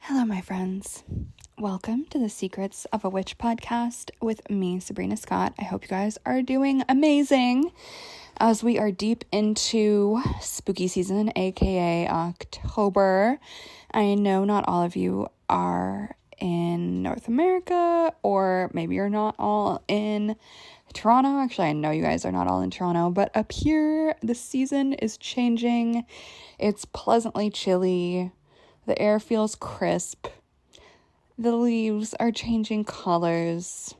Hello, my friends. Welcome to the Secrets of a Witch podcast with me, Sabrina Scott. I hope you guys are doing amazing as we are deep into spooky season, aka October. I know not all of you are in North America, or maybe you're not all in Toronto. Actually, I know you guys are not all in Toronto, but up here, the season is changing. It's pleasantly chilly. The air feels crisp. The leaves are changing colors.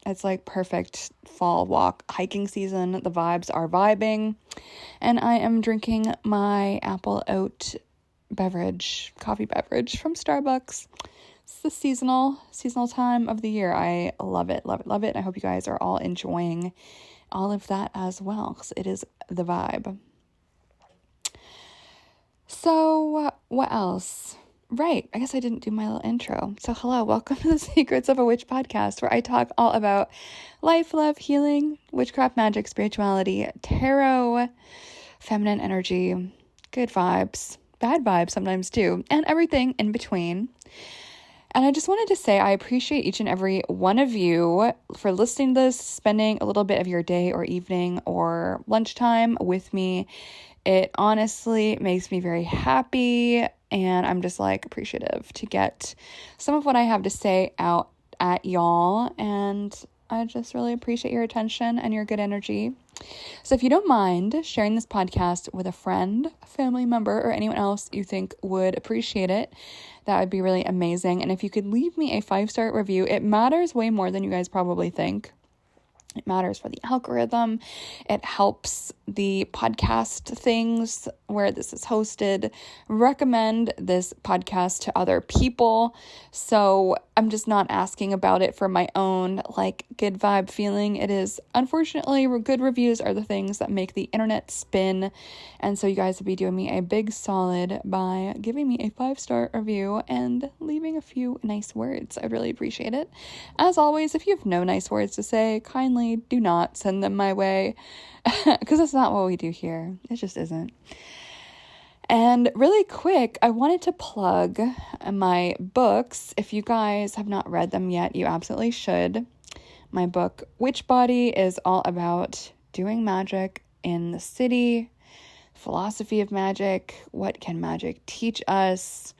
It's like perfect fall walk hiking season. The vibes are vibing. And I am drinking my apple oat coffee beverage from Starbucks. It's the seasonal time of the year. I love it, love it, love it. I hope you guys are all enjoying all of that as well, because it is the vibe. So, what else? Right, I guess I didn't do my little intro. So, hello, welcome to the Secrets of a Witch podcast, where I talk all about life, love, healing, witchcraft, magic, spirituality, tarot, feminine energy, good vibes, bad vibes sometimes too, and everything in between. And I just wanted to say I appreciate each and every one of you for listening to this, spending a little bit of your day or evening or lunchtime with me. It honestly makes me very happy, and I'm just appreciative to get some of what I have to say out at y'all, and I just really appreciate your attention and your good energy. So if you don't mind sharing this podcast with a friend, a family member, or anyone else you think would appreciate it, that would be really amazing. And if you could leave me a 5-star review, it matters way more than you guys probably think. It matters for the algorithm. It helps the podcast things where this is hosted recommend this podcast to other people. So I'm just not asking about it for my own good vibe feeling. It is, unfortunately, good reviews are the things that make the internet spin. And so you guys would be doing me a big solid by giving me a 5-star review and leaving a few nice words. I'd really appreciate it. As always, if you have no nice words to say, kindly do not send them my way, because that's not what we do here. It just isn't. And really quick, I wanted to plug my books. If you guys have not read them yet, you absolutely should. My book, Witch Body, is all about doing magic in the city, philosophy of magic, what can magic teach us,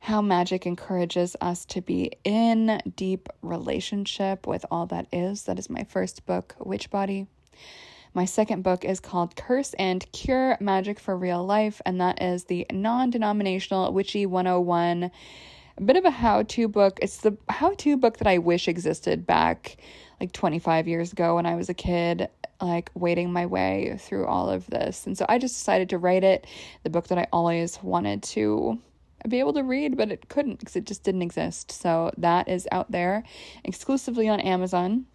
how magic encourages us to be in deep relationship with all that is. That is my first book, Witch Body. My second book is called Curse and Cure Magic for Real Life, and that is the non-denominational Witchy 101, a bit of a how-to book. It's the how-to book that I wish existed back 25 years ago when I was a kid, wading my way through all of this. And so I just decided to write it, the book that I always wanted to be able to read, but it couldn't because it just didn't exist. So that is out there exclusively on Amazon.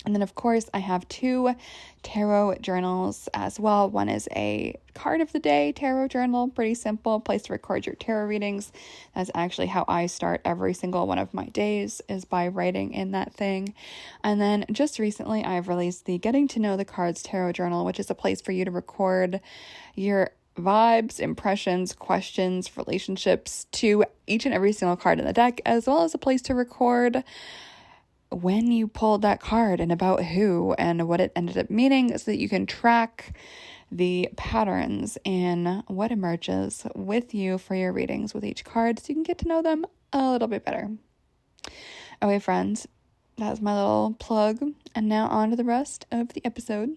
And then, of course, I have 2 tarot journals as well. One is a card of the day tarot journal, pretty simple place to record your tarot readings. That's actually how I start every single one of my days, is by writing in that thing. And then just recently, I've released the Getting to Know the Cards tarot journal, which is a place for you to record your vibes, impressions, questions, relationships to each and every single card in the deck, as well as a place to record when you pulled that card and about who and what it ended up meaning, so that you can track the patterns in what emerges with you for your readings with each card, so you can get to know them a little bit better. Okay, friends, that's my little plug, and now on to the rest of the episode.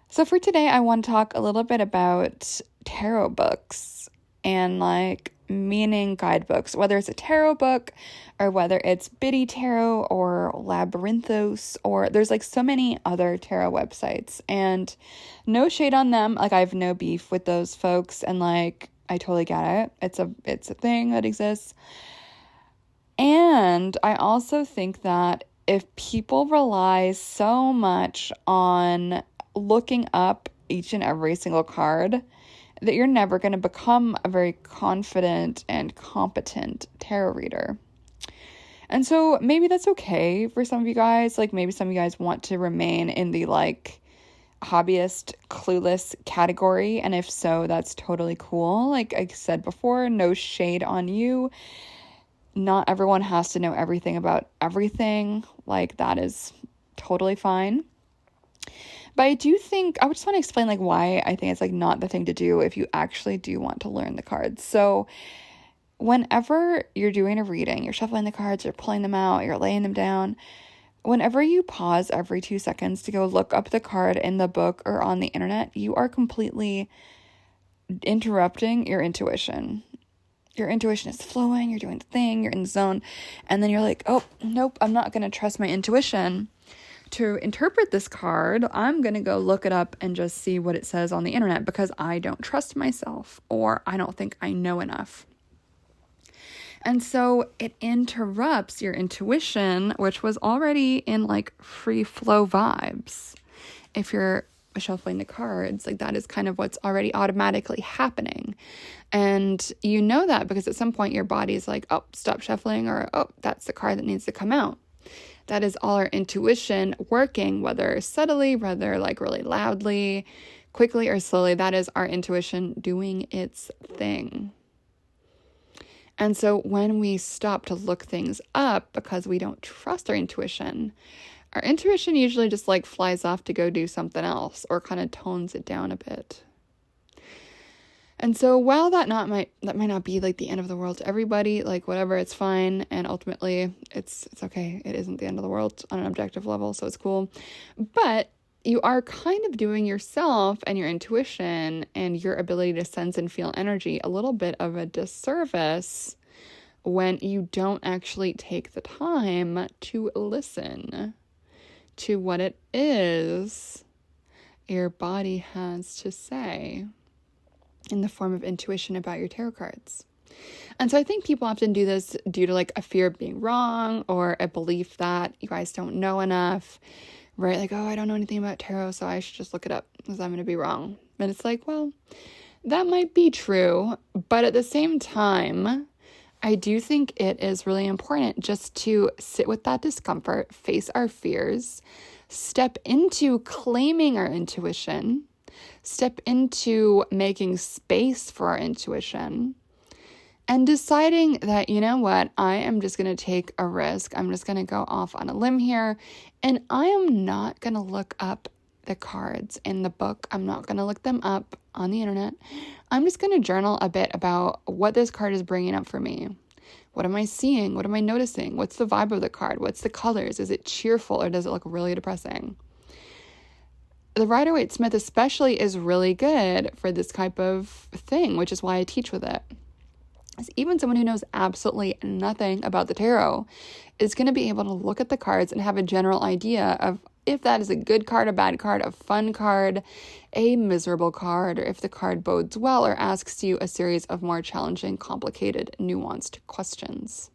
So for today, I want to talk a little bit about tarot books and meaning guidebooks, whether it's a tarot book or whether it's Biddy Tarot or Labyrinthos, or there's so many other tarot websites, and no shade on them. I have no beef with those folks, and I totally get it. It's a thing that exists. And I also think that if people rely so much on looking up each and every single card, that you're never going to become a very confident and competent tarot reader. And so maybe that's okay for some of you guys. Maybe some of you guys want to remain in the hobbyist clueless category, and if so, that's totally cool. Like I said before, no shade on you. Not everyone has to know everything about everything. Like, that is totally fine. But I do think, I just want to explain like why I think it's like not the thing to do if you actually do want to learn the cards. So whenever you're doing a reading, you're shuffling the cards, you're pulling them out, you're laying them down, whenever you pause every 2 seconds to go look up the card in the book or on the internet, you are completely interrupting your intuition. Your intuition is flowing, you're doing the thing, you're in the zone, and then you're like, oh, nope, I'm not going to trust my intuition to interpret this card. I'm going to go look it up and just see what it says on the internet because I don't trust myself or I don't think I know enough. And so it interrupts your intuition, which was already in like free flow vibes. If you're shuffling the cards, like that is kind of what's already automatically happening. And you know that because at some point your body's like, oh, stop shuffling, or oh, that's the card that needs to come out. That is all our intuition working, whether subtly, whether like really loudly, quickly or slowly. That is our intuition doing its thing. And so when we stop to look things up because we don't trust our intuition usually just like flies off to go do something else or kind of tones it down a bit. And so while that might not be like the end of the world to everybody, like whatever, it's fine. And ultimately it's okay. It isn't the end of the world on an objective level. So it's cool. But you are kind of doing yourself and your intuition and your ability to sense and feel energy a little bit of a disservice when you don't actually take the time to listen to what it is your body has to say in the form of intuition about your tarot cards. And so I think people often do this due to like a fear of being wrong or a belief that you guys don't know enough, right? Like, oh, I don't know anything about tarot, so I should just look it up because I'm going to be wrong. And it's like, well, that might be true, but at the same time, I do think it is really important just to sit with that discomfort, face our fears, step into claiming our intuition, step into making space for our intuition, and deciding that, you know what, I am just going to take a risk. I'm just going to go off on a limb here, and I am not going to look up the cards in the book. I'm not going to look them up on the internet. I'm just going to journal a bit about what this card is bringing up for me. What am I seeing? What am I noticing? What's the vibe of the card? What's the colors? Is it cheerful or does it look really depressing? The Rider-Waite-Smith especially is really good for this type of thing, which is why I teach with it. As even someone who knows absolutely nothing about the tarot is going to be able to look at the cards and have a general idea of if that is a good card, a bad card, a fun card, a miserable card, or if the card bodes well or asks you a series of more challenging, complicated, nuanced questions.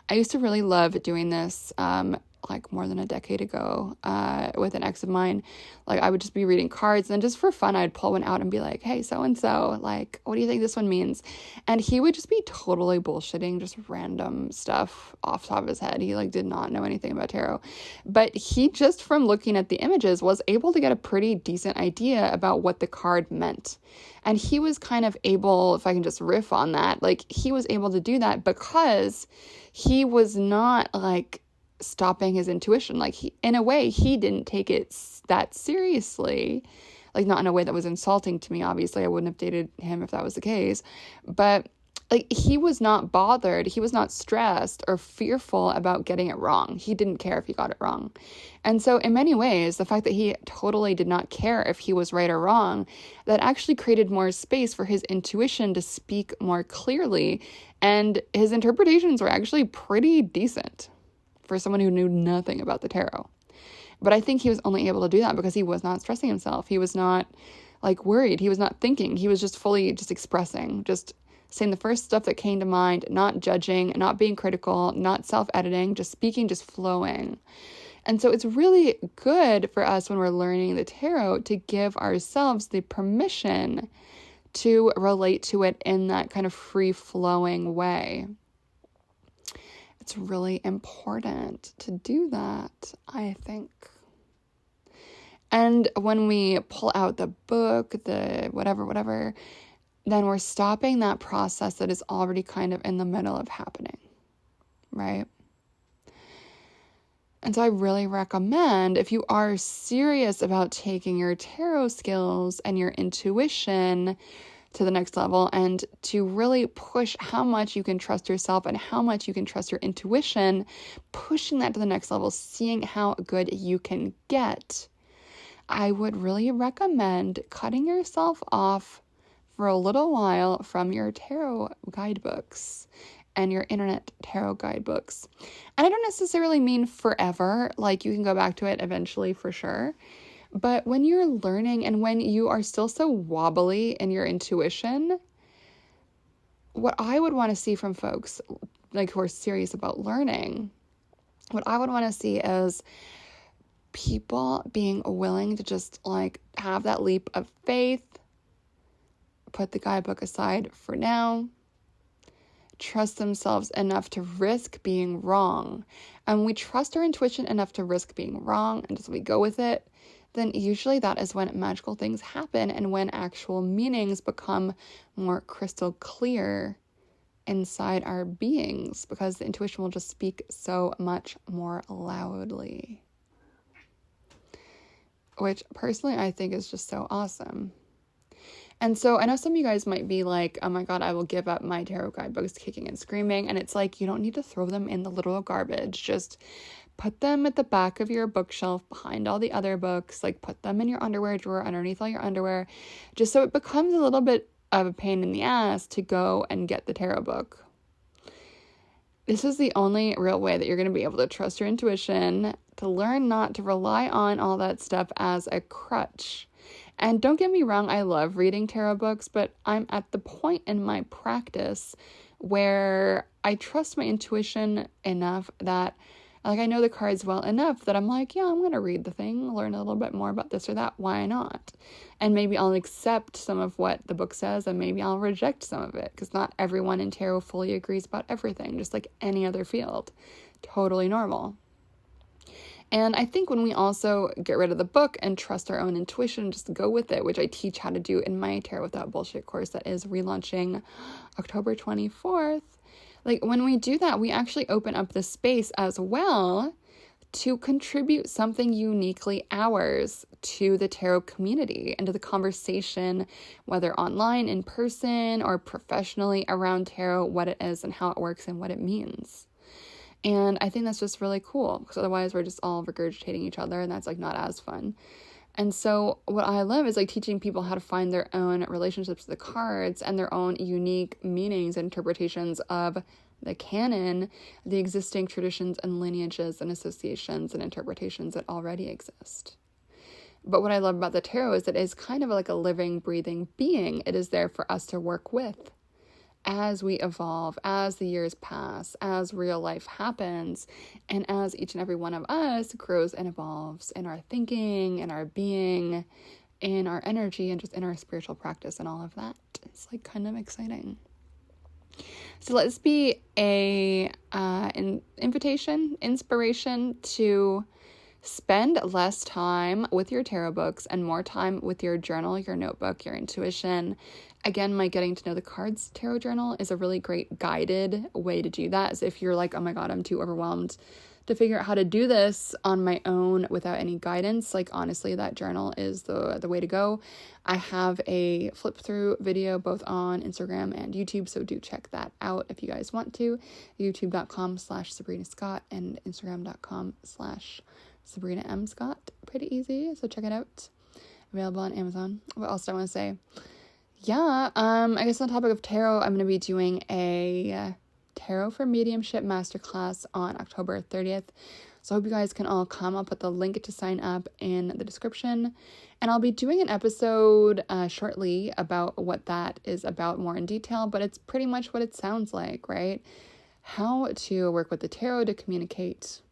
I used to really love doing this like more than a decade ago with an ex of mine. Like I would just be reading cards and just for fun I'd pull one out and be like, hey, so-and-so, like, what do you think this one means? And he would just be totally bullshitting just random stuff off the top of his head. He like did not know anything about tarot, but he just from looking at the images was able to get a pretty decent idea about what the card meant. And he was kind of able, if I can just riff on that, like he was able to do that because he was not like stopping his intuition. Like he, in a way, he didn't take it that seriously, like not in a way that was insulting to me. Obviously I wouldn't have dated him if that was the case, but like he was not bothered. He was not stressed or fearful about getting it wrong. He didn't care if he got it wrong. And so in many ways, the fact that he totally did not care if he was right or wrong, that actually created more space for his intuition to speak more clearly. And his interpretations were actually pretty decent for someone who knew nothing about the tarot. But I think he was only able to do that because he was not stressing himself. He was not like worried. He was not thinking. He was just fully just expressing, just saying the first stuff that came to mind, not judging, not being critical, not self-editing, just speaking, just flowing. And so it's really good for us when we're learning the tarot to give ourselves the permission to relate to it in that kind of free-flowing way. It's really important to do that, I think. And when we pull out the book, the whatever, then we're stopping that process that is already kind of in the middle of happening, right? And so I really recommend, if you are serious about taking your tarot skills and your intuition to the next level, and to really push how much you can trust yourself and how much you can trust your intuition, pushing that to the next level, seeing how good you can get, I would really recommend cutting yourself off for a little while from your tarot guidebooks and your internet tarot guidebooks. And I don't necessarily mean forever, like you can go back to it eventually for sure. But when you're learning and when you are still so wobbly in your intuition, what I would want to see from folks like who are serious about learning, what I would want to see is people being willing to just like have that leap of faith, put the guidebook aside for now, trust themselves enough to risk being wrong. And when we trust our intuition enough to risk being wrong and just we go with it, then usually that is when magical things happen and when actual meanings become more crystal clear inside our beings, because the intuition will just speak so much more loudly. Which personally I think is just so awesome. And so I know some of you guys might be like, oh my God, I will give up my tarot guidebooks kicking and screaming. And it's like, you don't need to throw them in the literal garbage. Just put them at the back of your bookshelf behind all the other books. Like put them in your underwear drawer underneath all your underwear, just so it becomes a little bit of a pain in the ass to go and get the tarot book. This is the only real way that you're going to be able to trust your intuition, to learn not to rely on all that stuff as a crutch. And don't get me wrong, I love reading tarot books, but I'm at the point in my practice where I trust my intuition enough that, like, I know the cards well enough that I'm like, yeah, I'm going to read the thing, learn a little bit more about this or that. Why not? And maybe I'll accept some of what the book says and maybe I'll reject some of it, because not everyone in tarot fully agrees about everything, just like any other field. Totally normal. And I think when we also get rid of the book and trust our own intuition, just go with it, which I teach how to do in my Tarot Without Bullshit course that is relaunching October 24th. Like when we do that, we actually open up the space as well to contribute something uniquely ours to the tarot community and to the conversation, whether online, in person, or professionally around tarot, what it is and how it works and what it means. And I think that's just really cool, because otherwise we're just all regurgitating each other and that's like not as fun. And so what I love is like teaching people how to find their own relationships to the cards and their own unique meanings and interpretations of the canon, the existing traditions and lineages and associations and interpretations that already exist. But what I love about the tarot is that it is kind of like a living, breathing being. It is there for us to work with as we evolve, as the years pass, as real life happens, and as each and every one of us grows and evolves in our thinking, in our being, in our energy, and just in our spiritual practice and all of that. It's like kind of exciting. So let's be an inspiration to spend less time with your tarot books and more time with your journal, your notebook, your intuition. Again, my Getting to Know the Cards tarot journal is a really great guided way to do that. So if you're like, oh my God, I'm too overwhelmed to figure out how to do this on my own without any guidance, like honestly, that journal is the way to go. I have a flip through video both on Instagram and YouTube, so do check that out if you guys want to. youtube.com/Sabrina Scott and Instagram.com/Sabrina M. Scott. Pretty easy, so check it out. Available on Amazon. What else do I want to say? Yeah, I guess on the topic of tarot, I'm going to be doing a Tarot for Mediumship Masterclass on October 30th. So I hope you guys can all come. I'll put the link to sign up in the description. And I'll be doing an episode shortly about what that is about more in detail, but it's pretty much what it sounds like, right? How to work with the tarot to communicate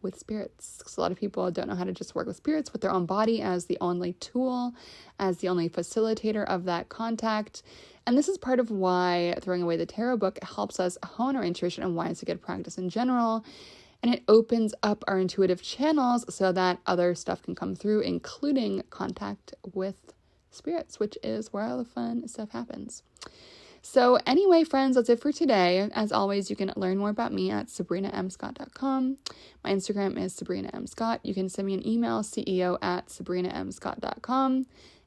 with spirits. Because a lot of people don't know how to just work with spirits with their own body as the only tool, as the only facilitator of that contact. And this is part of why throwing away the tarot book helps us hone our intuition and why it's a good practice in general. and it opens up our intuitive channels so that other stuff can come through, including contact with spirits, which is where all the fun stuff happens. So anyway, friends, that's it for today. As always, you can learn more about me at sabrinamscott.com. My Instagram is sabrinamscott. You can send me an email, ceo@sabrinamscott.com,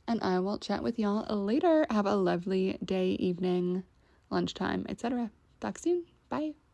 and I will chat with y'all later. Have a lovely day, evening, lunchtime, etc. Talk soon. Bye.